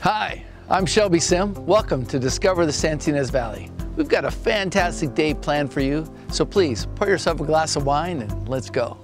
Hi, I'm Shelby Sim. Welcome to Discover the Ynez Valley. We've got a fantastic day planned for you, so please pour yourself a glass of wine and let's go.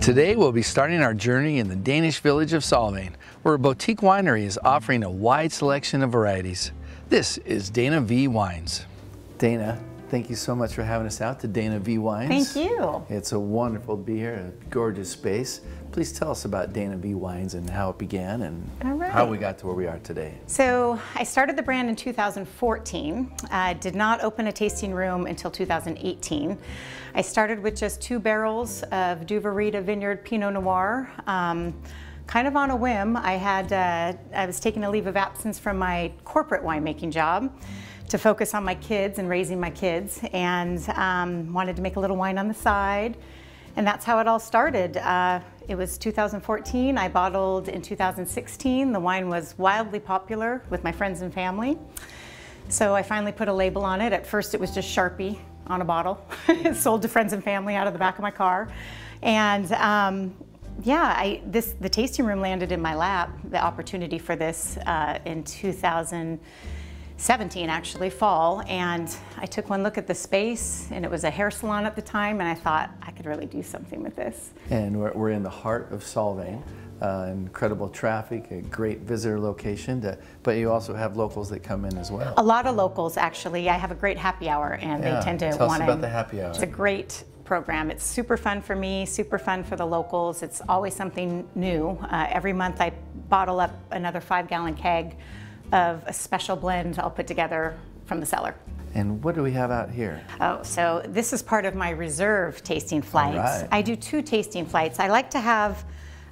Today we'll be starting our journey in the Danish village of Solvang, where a boutique winery is offering a wide selection of varieties. This is Dana V Wines. Dana, thank you so much for having us out to Dana V Wines. Thank you. It's a wonderful to be here, a gorgeous space. Please tell us about Dana V Wines and how it began and how we got to where we are today. So I started the brand in 2014. Did not open a tasting room until 2018. I started with just 2 barrels of Duvarita Vineyard Pinot Noir. Kind of on a whim. I was taking a leave of absence from my corporate winemaking job to focus on my kids and raising my kids, and wanted to make a little wine on the side. And that's how it all started. It was 2014. I bottled in 2016. The wine was wildly popular with my friends and family. So I finally put a label on it. At first it was just Sharpie on a bottle. Sold to friends and family out of the back of my car. And yeah, the tasting room landed in my lap, the opportunity for this in 2017, actually, fall, and I took one look at the space, and it was a hair salon at the time, and I thought I could really do something with this. And we're in the heart of Solvang. Incredible traffic, a great visitor location, but you also have locals that come in as well. A lot of locals, actually. I have a great happy hour, and they tend to want to... Tell us about the happy hour. It's a great program. It's super fun for me, super fun for the locals. It's always something new. Every month I bottle up another 5-gallon keg of a special blend I'll put together from the cellar. And what do we have out here? Oh, so this is part of my reserve tasting flights. Right. I do 2 tasting flights. I like to have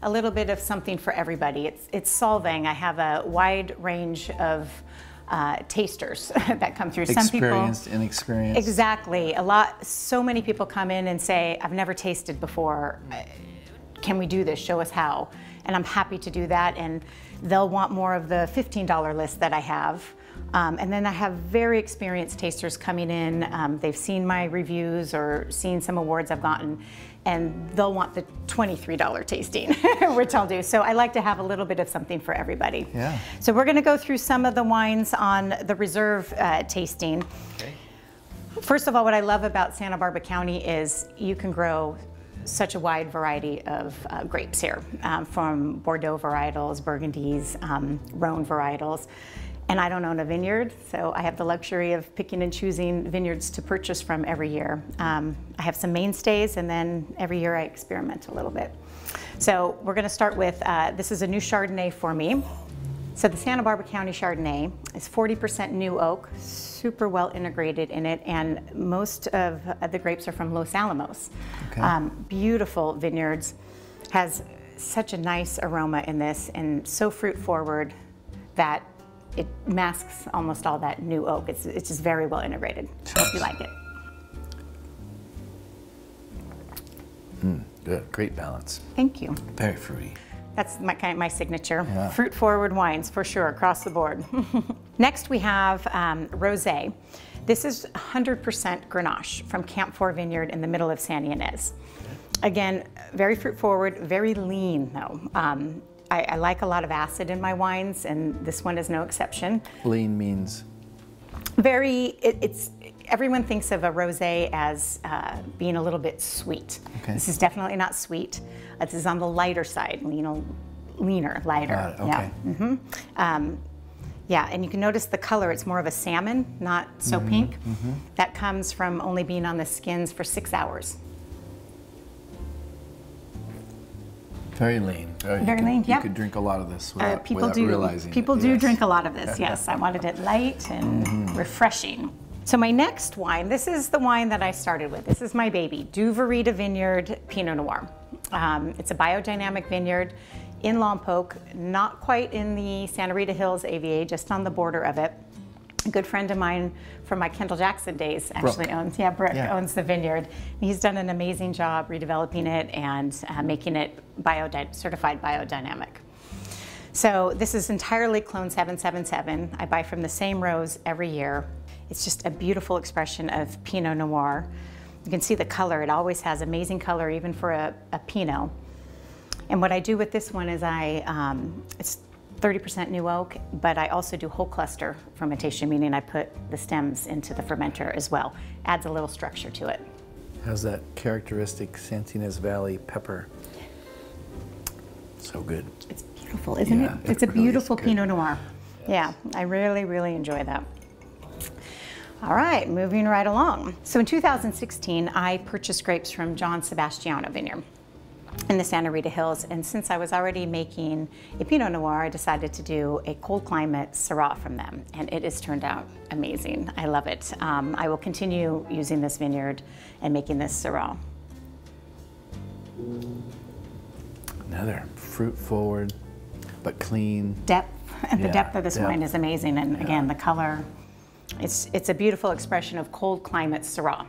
a little bit of something for everybody. It's Solvang. I have a wide range of tasters that come through. Experienced, inexperienced. Exactly. So many people come in and say, I've never tasted before. Can we do this? Show us how. And I'm happy to do that. And they'll want more of the $15 list that I have. And then I have very experienced tasters coming in. They've seen my reviews or seen some awards I've gotten, and they'll want the $23 tasting, which I'll do. So I like to have a little bit of something for everybody. Yeah. So we're gonna go through some of the wines on the reserve tasting. Okay. First of all, what I love about Santa Barbara County is you can grow such a wide variety of grapes here, from Bordeaux varietals, Burgundies, Rhone varietals. And I don't own a vineyard, so I have the luxury of picking and choosing vineyards to purchase from every year. I have some mainstays, and then every year I experiment a little bit. So we're gonna start with, this is a new Chardonnay for me. So the Santa Barbara County Chardonnay is 40% new oak, super well integrated in it, and most of the grapes are from Los Alamos. Okay. Beautiful vineyards, has such a nice aroma in this, and so fruit forward that it masks almost all that new oak. It's just very well integrated. Hope you like it. Good, great balance. Thank you. Very fruity. That's my signature. Yeah. Fruit forward wines for sure, across the board. Next we have Rosé. This is 100% Grenache from Camp 4 Vineyard in the middle of San Ynez. Again, very fruit forward, very lean though. I like a lot of acid in my wines, and this one is no exception. Lean means? Everyone thinks of a rosé as being a little bit sweet. Okay. This is definitely not sweet. This is on the lighter side, leaner, lighter. Okay. Yeah. Yeah, and you can notice the color, it's more of a salmon, not so pink. That comes from only being on the skins for 6 hours. Very lean. Very lean, You could drink a lot of this without, people realizing People it. do Yes. drink a lot of this, yes. I wanted it light and refreshing. So my next wine, this is the wine that I started with. This is my baby, Duvarita Vineyard Pinot Noir. It's a biodynamic vineyard in Lompoc, not quite in the Santa Rita Hills AVA, just on the border of it. A good friend of mine from my Kendall Jackson days actually Brooke owns the vineyard. He's done an amazing job redeveloping it and making it certified biodynamic. So this is entirely clone 777. I buy from the same rows every year. It's just a beautiful expression of Pinot Noir. You can see the color, it always has amazing color even for a Pinot. And what I do with this one is it's 30% new oak, but I also do whole cluster fermentation, meaning I put the stems into the fermenter as well. Adds a little structure to it. Has that characteristic Santa Ynez Valley pepper. So good. It's beautiful, isn't it? It's a beautiful Pinot Noir. Yes. Yeah, I really, really enjoy that. All right, moving right along. So in 2016, I purchased grapes from John Sebastiano Vineyard in the Santa Rita Hills, and since I was already making a Pinot Noir, I decided to do a cold climate Syrah from them, and it has turned out amazing. I love it. I will continue using this vineyard and making this Syrah. Another fruit forward, but clean. Depth. The depth of this wine is amazing, and again, the color. It's a beautiful expression of cold climate Syrah.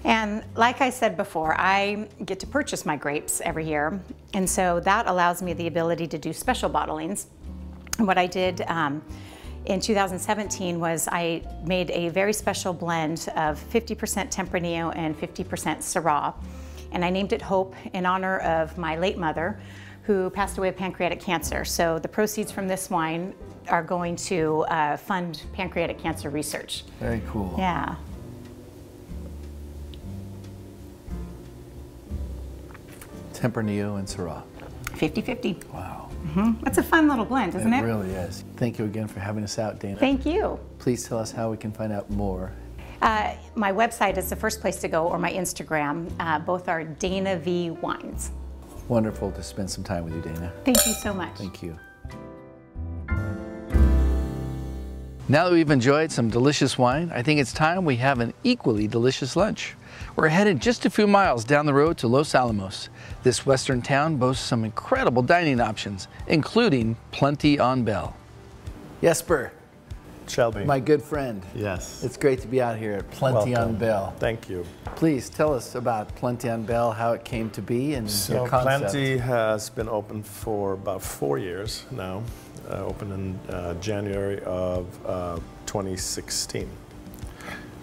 And like I said before, I get to purchase my grapes every year, and so that allows me the ability to do special bottlings. And what I did in 2017 was I made a very special blend of 50% Tempranillo and 50% Syrah, and I named it Hope in honor of my late mother, who passed away of pancreatic cancer. So the proceeds from this wine are going to fund pancreatic cancer research. Very cool. Yeah. Tempranillo and Syrah. 50-50. Wow. That's a fun little blend, isn't it? It really is. Thank you again for having us out, Dana. Thank you. Please tell us how we can find out more. My website is the first place to go, or my Instagram. Both are Dana V Wines. Wonderful to spend some time with you, Dana. Thank you so much. Thank you. Now that we've enjoyed some delicious wine, I think it's time we have an equally delicious lunch. We're headed just a few miles down the road to Los Alamos. This western town boasts some incredible dining options, including Plenty on Bell. Jesper. Shelby. My good friend. Yes. It's great to be out here at Plenty on Bell. Thank you. Please tell us about Plenty on Bell, how it came to be, and your concept. Plenty has been open for about 4 years now. Opened in January of 2016.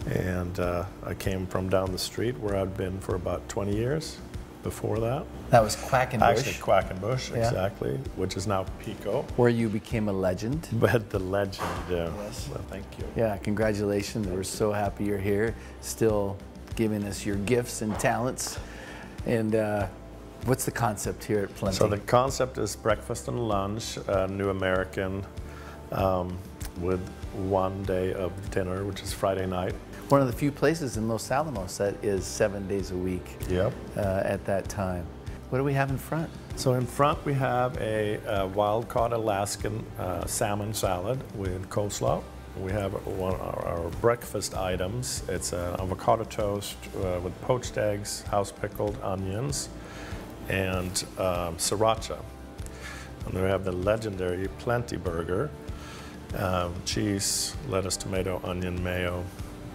And I came from down the street where I'd been for about 20 years before that. That was Quackenbush. Actually, Quackenbush, exactly, which is now Pico. Where you became a legend. But the legend, Yes. Well, thank you. Yeah, congratulations. We're so happy you're here, still giving us your gifts and talents. And what's the concept here at Plenty? So the concept is breakfast and lunch, New American, with 1 day of dinner, which is Friday night. One of the few places in Los Alamos that is 7 days a week. Yep. At that time. What do we have in front? So in front we have a wild-caught Alaskan salmon salad with coleslaw. We have one of our breakfast items. It's an avocado toast with poached eggs, house-pickled onions, and sriracha. And then we have the legendary Plenty burger. Cheese, lettuce, tomato, onion, mayo,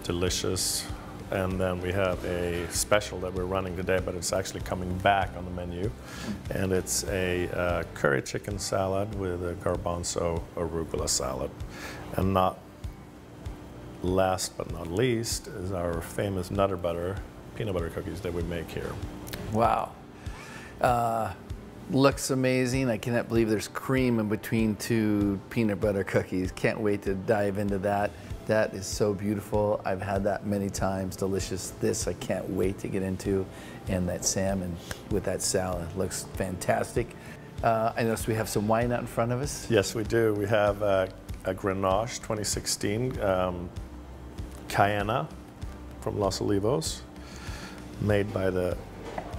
delicious. And then we have a special that we're running today, but it's actually coming back on the menu. And it's a curry chicken salad with a garbanzo arugula salad. And not last but not least is our famous Nutter Butter peanut butter cookies that we make here. Wow. Looks amazing. I cannot believe there's cream in between two peanut butter cookies. Can't wait to dive into that. That is so beautiful. I've had that many times. Delicious. This I can't wait to get into. And that salmon with that salad looks fantastic. I noticed we have some wine out in front of us. Yes, we do. We have a Grenache 2016 Cayena from Los Olivos, made by the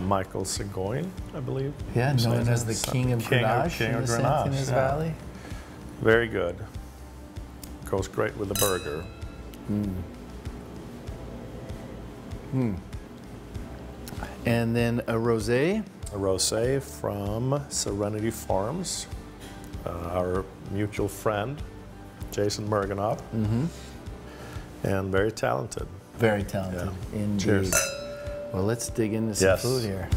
Michael Segoin, I believe. Yeah, known as the King of Grenache in the San Ynez Valley. Very good. Goes great with a burger. And then a rosé. A rosé from Serenity Farms, our mutual friend, Jason Mergenop, and very talented. Very talented, indeed. Cheers. Well, let's dig into some food here.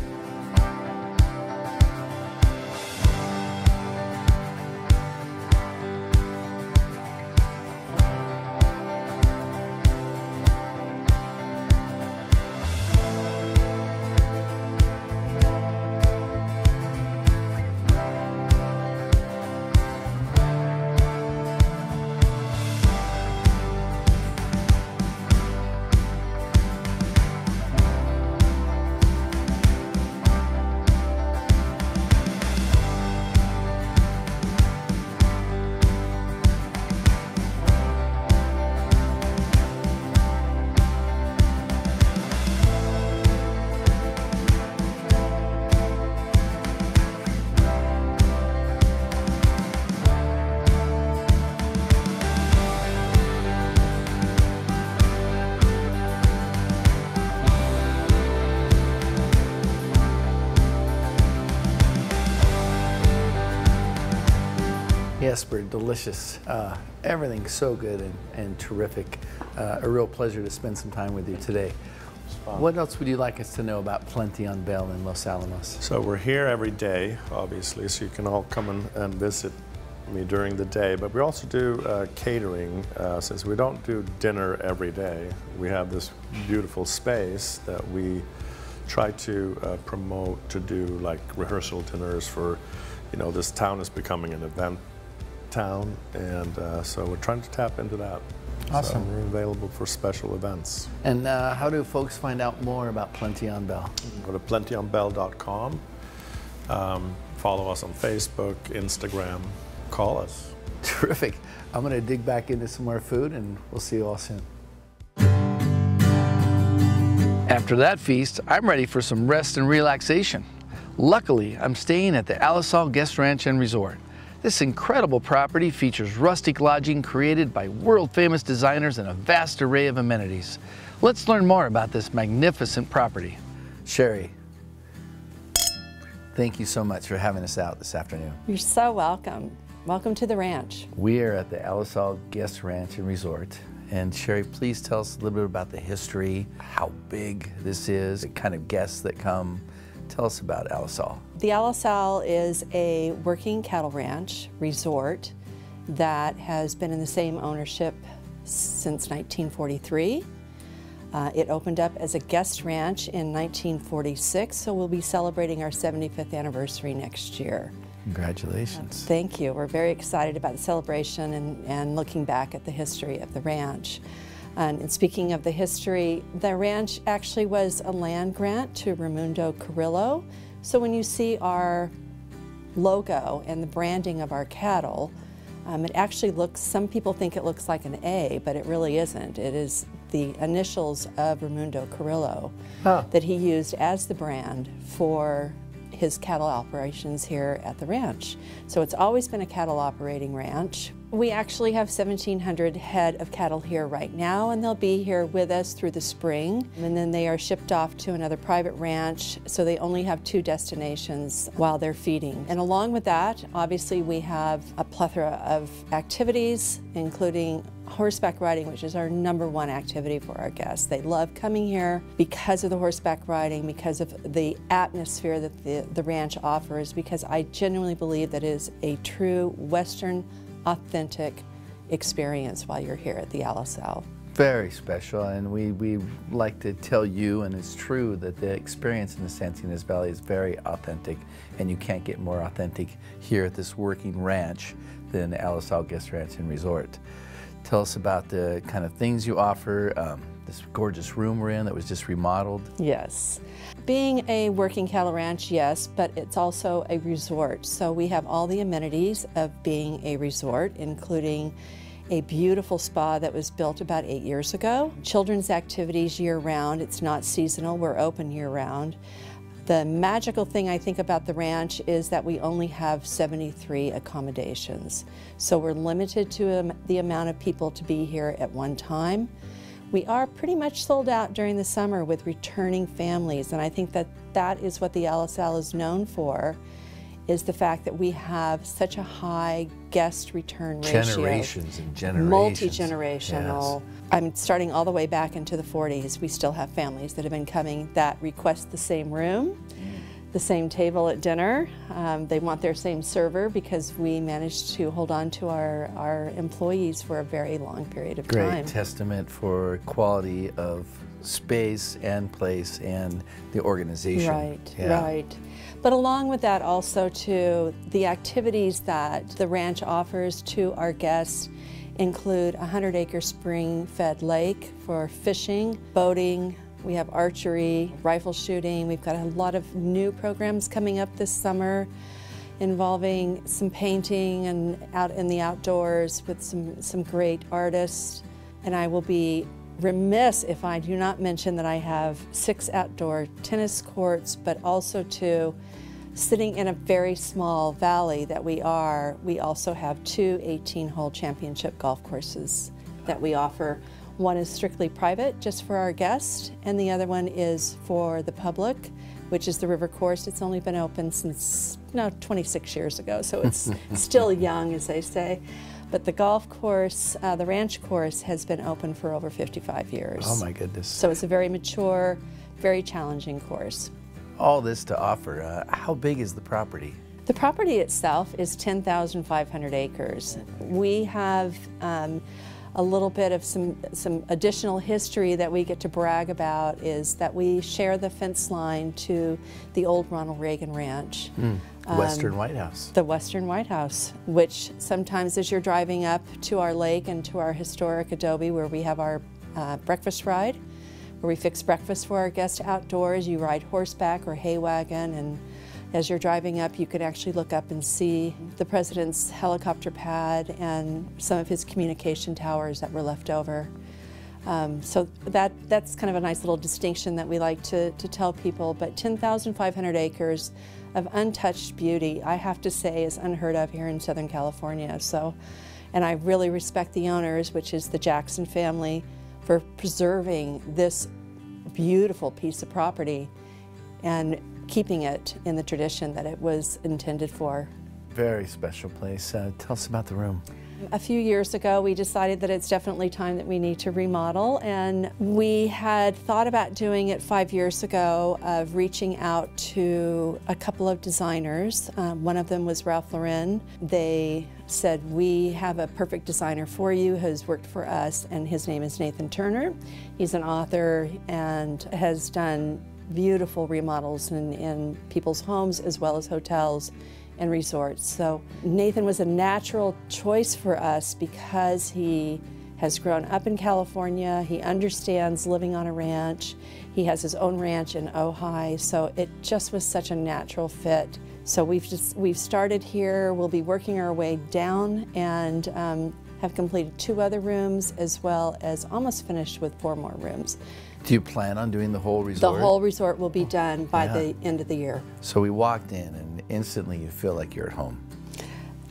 Yes, Bert, delicious. Everything's so good and terrific. A real pleasure to spend some time with you today. What else would you like us to know about Plenty on Bell in Los Alamos? So we're here every day, obviously, so you can all come and visit me during the day. But we also do catering, since we don't do dinner every day. We have this beautiful space that we try to promote to do like rehearsal dinners for, you know, this town is becoming an event town, and so we're trying to tap into that. Awesome. So we're available for special events. And how do folks find out more about Plenty on Bell? Go to plentyonbell.com. Follow us on Facebook, Instagram. Call us. Terrific. I'm going to dig back into some more food, and we'll see you all soon. After that feast, I'm ready for some rest and relaxation. Luckily, I'm staying at the Alisal Guest Ranch and Resort. This incredible property features rustic lodging created by world-famous designers and a vast array of amenities. Let's learn more about this magnificent property. Sherry, thank you so much for having us out this afternoon. You're so welcome. Welcome to the ranch. We are at the Alisal Guest Ranch and Resort. And Sherry, please tell us a little bit about the history, how big this is, the kind of guests that come. Tell us about Alisal. The Alisal is a working cattle ranch resort that has been in the same ownership since 1943. It opened up as a guest ranch in 1946, so we'll be celebrating our 75th anniversary next year. Congratulations. Thank you. We're very excited about the celebration and looking back at the history of the ranch. And speaking of the history, the ranch actually was a land grant to Raimundo Carrillo. So when you see our logo and the branding of our cattle, it actually looks, some people think it looks like an A, but it really isn't. It is the initials of Raimundo Carrillo that he used as the brand for his cattle operations here at the ranch. So it's always been a cattle operating ranch. We actually have 1,700 head of cattle here right now, and they'll be here with us through the spring. And then they are shipped off to another private ranch, so they only have 2 destinations while they're feeding. And along with that, obviously we have a plethora of activities, including horseback riding, which is our #1 activity for our guests. They love coming here because of the horseback riding, because of the atmosphere that the ranch offers, because I genuinely believe that it is a true Western, authentic experience while you're here at the Alisal. Very special, and we like to tell you, and it's true, that the experience in the San Ynez Valley is very authentic, and you can't get more authentic here at this working ranch than Alisal Guest Ranch and Resort. Tell us about the kind of things you offer. This gorgeous room we're in that was just remodeled. Yes. Being a working cattle ranch, yes, but it's also a resort. So we have all the amenities of being a resort, including a beautiful spa that was built about 8 years ago. Children's activities year-round. It's not seasonal. We're open year-round. The magical thing I think about the ranch is that we only have 73 accommodations. So we're limited to the amount of people to be here at one time. We are pretty much sold out during the summer with returning families, and I think that that is what the Alisal is known for, is the fact that we have such a high guest return ratio. Generations and generations. Multi-generational. Yes. I'm starting all the way back into the 40s. We still have families that have been coming that request the same room, the same table at dinner. They want their same server because we managed to hold on to our employees for a very long period of time. Great testament for quality of space and place and the organization. Right, yeah. right. But along with that also too, the activities that the ranch offers to our guests include a 100-acre spring-fed lake for fishing, boating. We have archery, rifle shooting. We've got a lot of new programs coming up this summer involving some painting and out in the outdoors with some great artists. And I will be remiss if I do not mention that I have 6 outdoor tennis courts, but also too, sitting in a very small valley that we also have 2 18-hole championship golf courses that we offer. One is strictly private, just for our guests, and the other one is for the public, which is the river course. It's only been open since 26 years ago, so it's still young, as they say. But the golf course, the ranch course, has been open for over 55 years. Oh my goodness. So it's a very mature, very challenging course. All this to offer. How big is the property? The property itself is 10,500 acres. We have a little bit of some additional history that we get to brag about is that we share the fence line to the old Ronald Reagan Ranch. Western White House. The Western White House, which sometimes as you're driving up to our lake and to our historic adobe where we have our breakfast ride, where we fix breakfast for our guests outdoors, you ride horseback or hay wagon, and as you're driving up, you can actually look up and see the president's helicopter pad and some of his communication towers that were left over. So that's kind of a nice little distinction that we like to tell people. But 10,500 acres of untouched beauty, I have to say, is unheard of here in Southern California. So, and I really respect the owners, which is the Jackson family, for preserving this beautiful piece of property and keeping it in the tradition that it was intended for. Very special place. Tell us about the room. A few years ago, we decided that it's definitely time that we need to remodel, and we had thought about doing it 5 years ago, of reaching out to a couple of designers. One of them was Ralph Lauren. They said, we have a perfect designer for you who's worked for us, and his name is Nathan Turner. He's an author and has done beautiful remodels in people's homes as well as hotels and resorts. So Nathan was a natural choice for us because he has grown up in California. He understands living on a ranch. He has his own ranch in Ojai, so it just was such a natural fit. So we've started here. We'll be working our way down and have completed 2 other rooms, as well as almost finished with 4 more rooms. Do you plan on doing the whole resort? The whole resort will be done by the end of the year. So we walked in and instantly you feel like you're at home.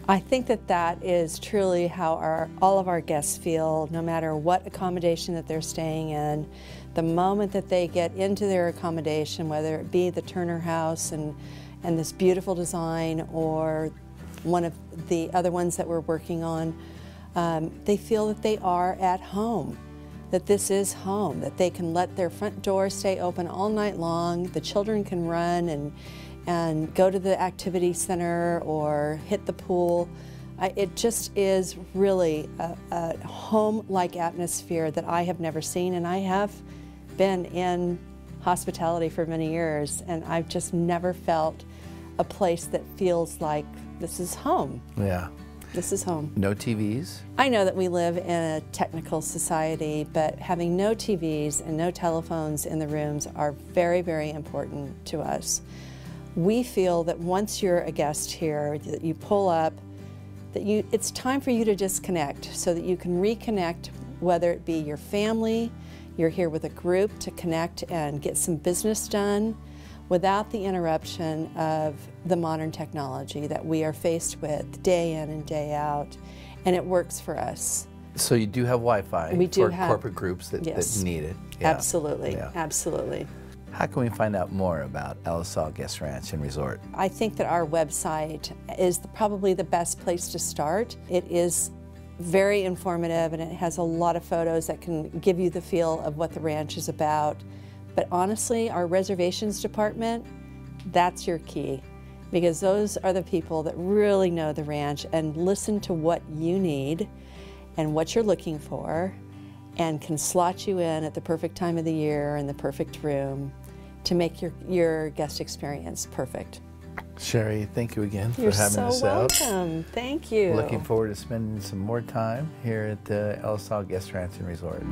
I think that is truly how all of our guests feel, no matter what accommodation that they're staying in. The moment that they get into their accommodation, whether it be the Turner House and this beautiful design or one of the other ones that we're working on, they feel that they are at home, that this is home, that they can let their front door stay open all night long, the children can run and go to the activity center or hit the pool. It just is really a home-like atmosphere that I have never seen, and I have been in hospitality for many years, and I've just never felt a place that feels like this is home. Yeah. This is home. No TVs? I know that we live in a technical society, but having no TVs and no telephones in the rooms are very, very important to us. We feel that once you're a guest here, that you pull up, that it's time for you to disconnect so that you can reconnect, whether it be your family, you're here with a group to connect and get some business done without the interruption of the modern technology that we are faced with day in and day out, and it works for us. So you do have Wi-Fi for corporate groups that need it? Yeah. Absolutely, absolutely. How can we find out more about Ellisol Guest Ranch and Resort? I think that our website is probably the best place to start. It is very informative and it has a lot of photos that can give you the feel of what the ranch is about. But honestly, our reservations department, that's your key, because those are the people that really know the ranch and listen to what you need and what you're looking for and can slot you in at the perfect time of the year and the perfect room to make your guest experience perfect. Sherry, thank you again for You're having us out. You're so welcome. Thank you. Looking forward to spending some more time here at the Ellisol Guest Ranch and Resort.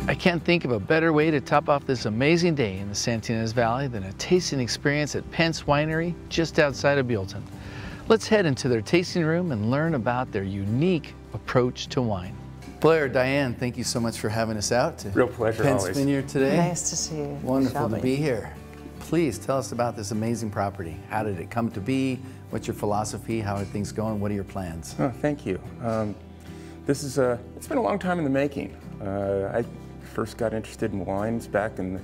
I can't think of a better way to top off this amazing day in the Ynez Valley than a tasting experience at Pence Winery just outside of Buellton. Let's head into their tasting room and learn about their unique approach to wine. Blair, Diane, thank you so much for having us out to Real pleasure, Pence always. Vineyard today. Nice to see you. Wonderful to be here. Please tell us about this amazing property. How did it come to be? What's your philosophy? How are things going? What are your plans? Oh, thank you. It's been a long time in the making. I first got interested in wines back in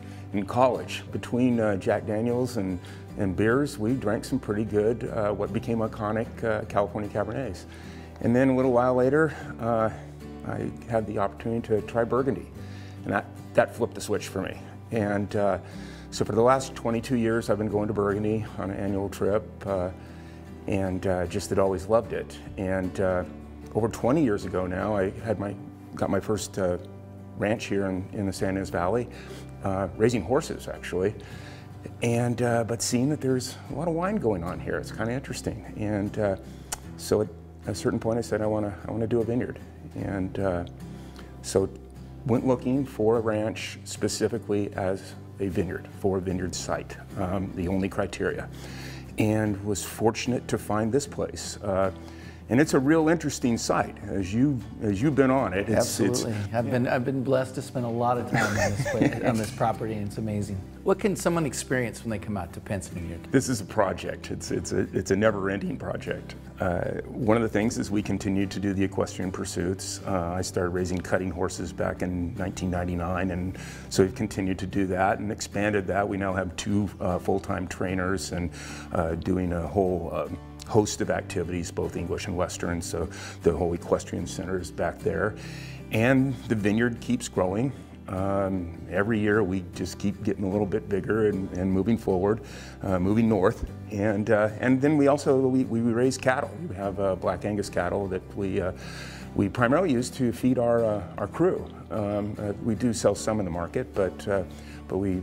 college. Between Jack Daniels and beers, we drank some pretty good, what became iconic California Cabernets. And then a little while later, I had the opportunity to try Burgundy, and that flipped the switch for me. And so for the last 22 years, I've been going to Burgundy on an annual trip, and just had always loved it. And over 20 years ago now, I got my first ranch here in the Ynez Valley, raising horses actually. And but seeing that there's a lot of wine going on here, it's kind of interesting. And so at a certain point, I said I want to do a vineyard. And so went looking for a ranch specifically as a vineyard, for a vineyard site, the only criteria, and was fortunate to find this place. And it's a real interesting site, as you've been on it. Absolutely, I've been blessed to spend a lot of time on this place, on this property, and it's amazing. What can someone experience when they come out to Pence Vineyard? This is a project. It's a never-ending project. One of the things is we continue to do the equestrian pursuits. I started raising cutting horses back in 1999, and so we've continued to do that and expanded that. We now have 2 full-time trainers and doing a whole host of activities, both English and Western, so the whole equestrian center is back there. And the vineyard keeps growing. Every year we just keep getting a little bit bigger and moving forward, moving north. And then we raise cattle. We have Black Angus cattle that we primarily use to feed our crew. We do sell some in the market, but we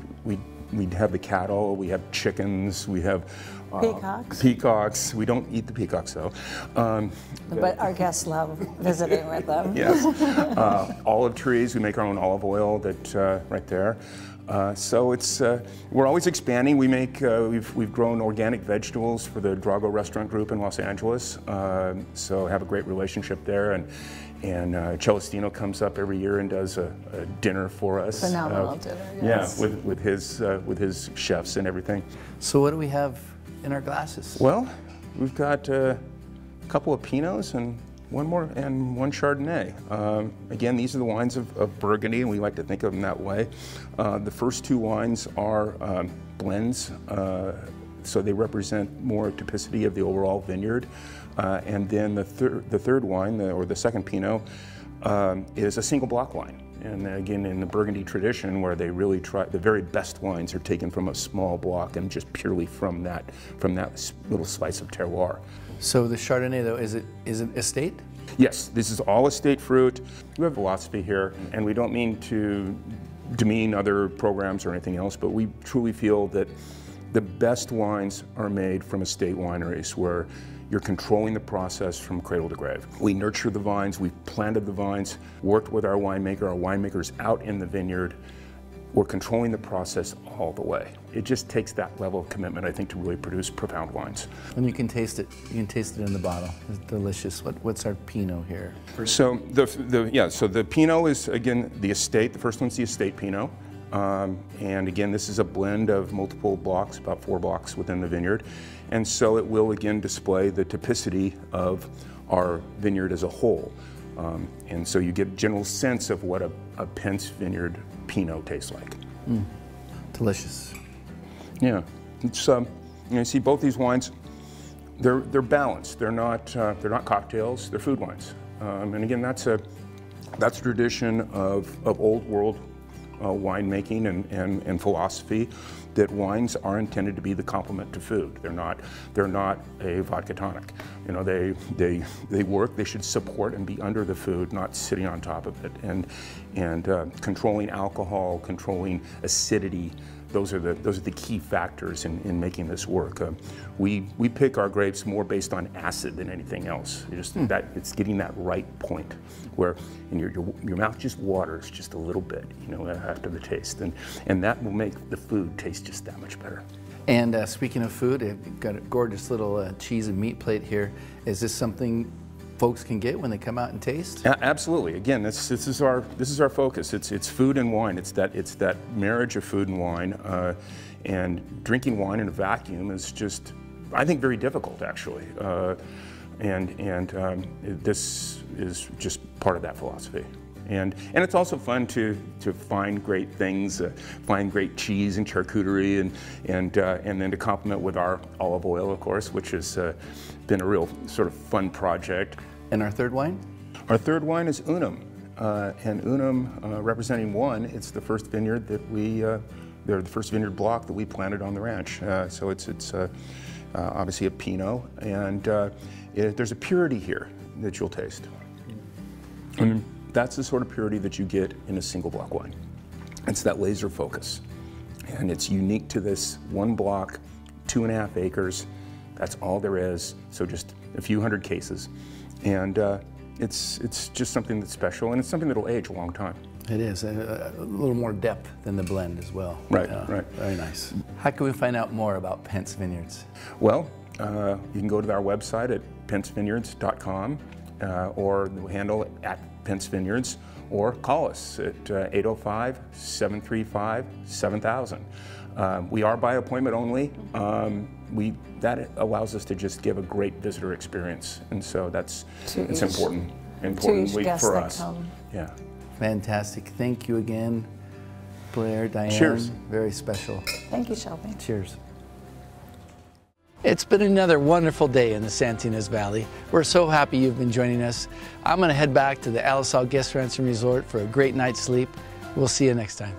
have the cattle, we have chickens, we have peacocks. We don't eat the peacocks though. But our guests love visiting with them. Yes. Olive trees, we make our own olive oil right there. So we're always expanding. We've grown organic vegetables for the Drago Restaurant Group in Los Angeles. So I have a great relationship there. And Celestino comes up every year and does a dinner for us. Phenomenal dinner, yes. Yeah, with his chefs and everything. So what do we have in our glasses? Well, we've got a couple of Pinots and one Chardonnay. Again, these are the wines of Burgundy, and we like to think of them that way. The first 2 wines are blends, so they represent more typicity of the overall vineyard. And then the third wine, or the second Pinot, is a single block wine. And again, in the Burgundy tradition, where they really try, the very best wines are taken from a small block and just purely from that little slice of terroir. So the Chardonnay, though, is it estate? Yes, this is all estate fruit. We have philosophy here, and we don't mean to demean other programs or anything else, but we truly feel that the best wines are made from estate wineries, where you're controlling the process from cradle to grave. We nurture the vines, we've planted the vines, worked with our winemaker's out in the vineyard. We're controlling the process all the way. It just takes that level of commitment, I think, to really produce profound wines. And you can taste it. You can taste it in the bottle. It's delicious. What's our Pinot here? So the Pinot is, again, the estate. The first one's the estate Pinot. And again, this is a blend of multiple blocks, about 4 blocks within the vineyard. And so it will, again, display the typicity of our vineyard as a whole. And so you get a general sense of what a Pence Vineyard Pinot tastes like. Delicious. Yeah, it's you see both these wines. They're balanced. They're not cocktails. They're food wines. And again, that's a tradition of old world winemaking and philosophy, that wines are intended to be the complement to food. They're not a vodka tonic. You know, they work. They should support and be under the food, not sitting on top of it. And controlling alcohol, controlling acidity. Those are the key factors in making this work. We pick our grapes more based on acid than anything else. That it's getting that right point where your mouth just waters just a little bit, you know, after the taste, and that will make the food taste just that much better. And speaking of food, I've got a gorgeous little cheese and meat plate here. Is this something folks can get when they come out and taste? Absolutely. Again, this is our focus. It's food and wine. It's that marriage of food and wine. And drinking wine in a vacuum is just, I think, very difficult, actually. This is just part of that philosophy. And it's also fun to find great things, find great cheese and charcuterie, and then to complement with our olive oil, of course, which has been a real sort of fun project. And our third wine? Our third wine is Unum, and Unum representing one. It's the first vineyard that they're the first vineyard block that we planted on the ranch. So it's obviously a Pinot, and there's a purity here that you'll taste. And that's the sort of purity that you get in a single block wine. It's that laser focus. And it's unique to this one block, 2.5 acres. That's all there is. So just a few hundred cases. And it's just something that's special, and it's something that'll age a long time. It is, a little more depth than the blend as well. Right, right. Very nice. How can we find out more about Pence Vineyards? Well, you can go to our website at pencevineyards.com or the handle at Pence Vineyards, or call us at 805-735-7000. We are by appointment only. That allows us to just give a great visitor experience, and so it's important for us. Yeah. Fantastic. Thank you again, Blair, Diane. Cheers. Very special. Thank you, Shelby. Cheers. It's been another wonderful day in the Santa Ynez Valley. We're so happy you've been joining us. I'm going to head back to the Alisal Guest Ransom Resort for a great night's sleep. We'll see you next time.